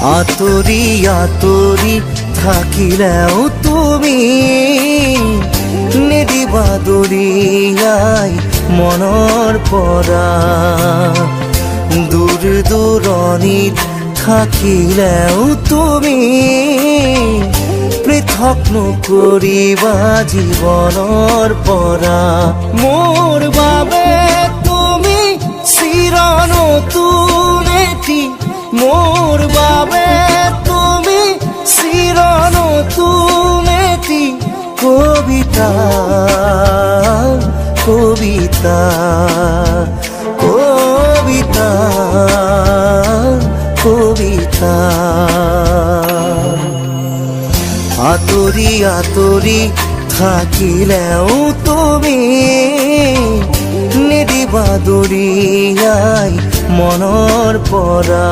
আতরি আতরি থাকিলেও তুমি নিদিবা দরিয়াই মনৰ পৰা। দূৰ দূৰণিত থাকিলেও তুমি পৃথক নকৰিবা জীৱনৰ পৰা। মোৰ বাবে তুমি চিৰ নতুন এটি, মোৰ বাবে তুমি চিৰ নতুন এটি কবিতা কবিতা কবিতা কবিতা। আতৰি আতৰি থাকিলেও তুমি নিদিবা দৰিয়াই মনৰ পৰা।